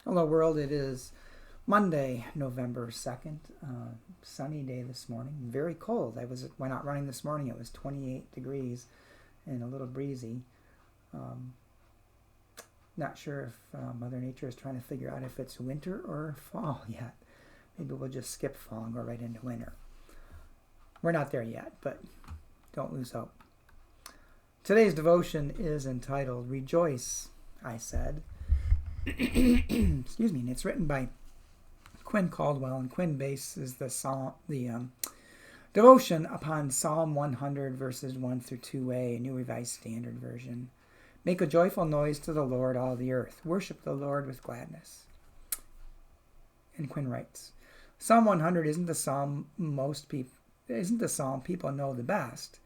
Hello world, it is Monday, November 2nd, sunny day this morning, very cold. Went out running this morning, it was 28 degrees and a little breezy. Not sure if Mother Nature is trying to figure out if it's winter or fall yet. Maybe we'll just skip fall and go right into winter. We're not there yet, but don't lose hope. Today's devotion is entitled, Rejoice, I Said. Excuse me, and it's written by Quinn Caldwell, and Quinn bases the devotion upon Psalm 100 verses 1 through 2a, a New Revised Standard Version. Make a joyful noise to the Lord, all the earth. Worship the Lord with gladness. And Quinn writes, Psalm 100 isn't the psalm people know the best,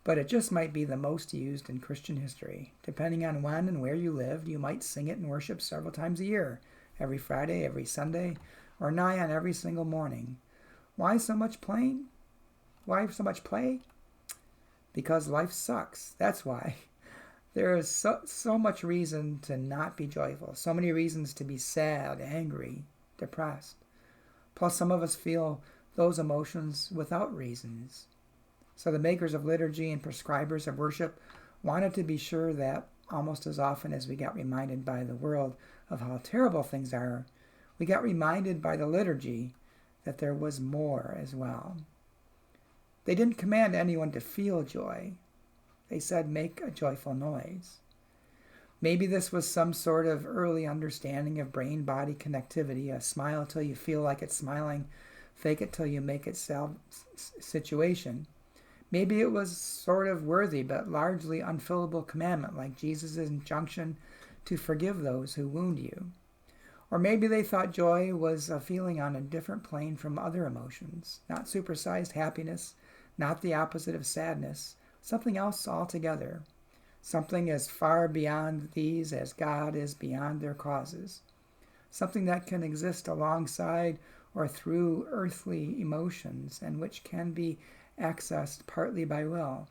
but it just might be the most used in Christian history. Depending on when and where you lived, you might sing it in worship several times a year, every Friday, every Sunday, or nigh on every single morning. Why so much playing? Why so much play? Because life sucks. That's why. There is so much reason to not be joyful, so many reasons to be sad, angry, depressed. Plus, some of us feel those emotions without reasons. So the makers of liturgy and prescribers of worship wanted to be sure that almost as often as we got reminded by the world of how terrible things are, we got reminded by the liturgy that there was more as well. They didn't command anyone to feel joy. They said, make a joyful noise. Maybe this was some sort of early understanding of brain-body connectivity, a smile till you feel like it's smiling, fake it till you make it situation. Maybe it was sort of worthy but largely unfillable commandment like Jesus' injunction to forgive those who wound you. Or maybe they thought joy was a feeling on a different plane from other emotions, not supersized happiness, not the opposite of sadness, something else altogether, something as far beyond these as God is beyond their causes, something that can exist alongside or through earthly emotions and which can be accessed partly by will.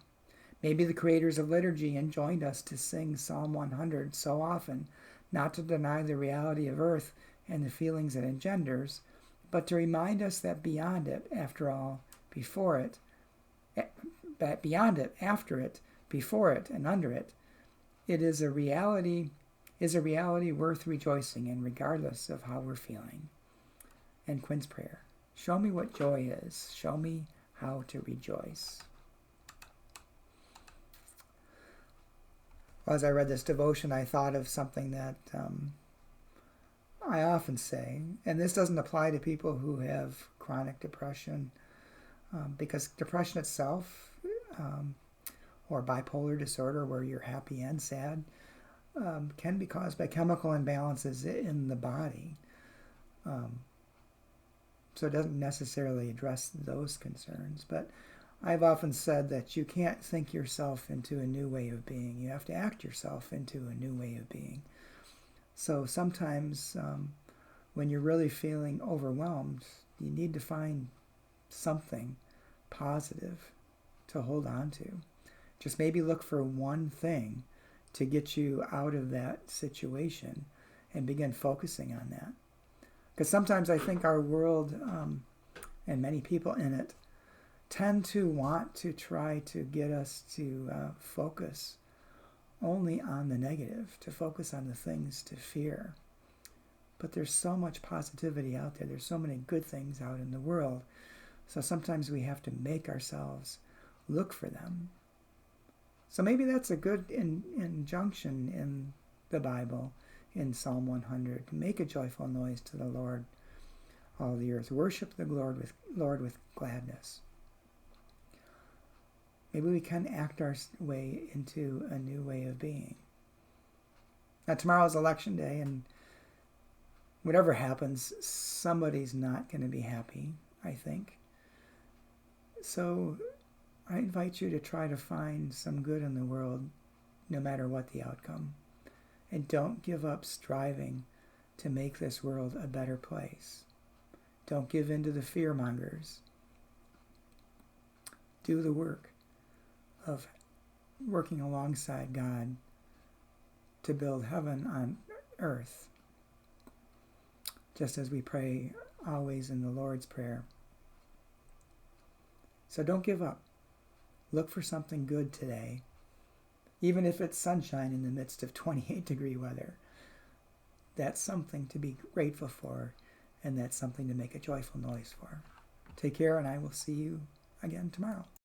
Maybe the creators of liturgy enjoined us to sing Psalm 100 so often, not to deny the reality of earth and the feelings it engenders, but to remind us that beyond it, after it, before it, and under it, it is a reality worth rejoicing in regardless of how we're feeling. And Quinn's prayer, show me what joy is. Show me how to rejoice. As I read this devotion, I thought of something that I often say, and this doesn't apply to people who have chronic depression, because depression itself, or bipolar disorder where you're happy and sad, can be caused by chemical imbalances in the body. So it doesn't necessarily address those concerns. But I've often said that you can't think yourself into a new way of being. You have to act yourself into a new way of being. So sometimes when you're really feeling overwhelmed, you need to find something positive to hold on to. Just maybe look for one thing to get you out of that situation and begin focusing on that. Because sometimes I think our world and many people in it tend to want to try to get us to focus only on the negative, to focus on the things to fear. But there's so much positivity out there. There's so many good things out in the world. So sometimes we have to make ourselves look for them. So maybe that's a good injunction in the Bible, in Psalm 100, to make a joyful noise to the Lord, all the earth. Worship the Lord with gladness. Maybe we can act our way into a new way of being. Now, tomorrow's election day, and whatever happens, somebody's not going to be happy, I think. So I invite you to try to find some good in the world, no matter what the outcome. And don't give up striving to make this world a better place. Don't give in to the fear-mongers. Do the work of working alongside God to build heaven on earth. just as we pray always in the Lord's Prayer. So don't give up. Look for something good today, even if it's sunshine in the midst of 28-degree weather. That's something to be grateful for, and that's something to make a joyful noise for. Take care, and I will see you again tomorrow.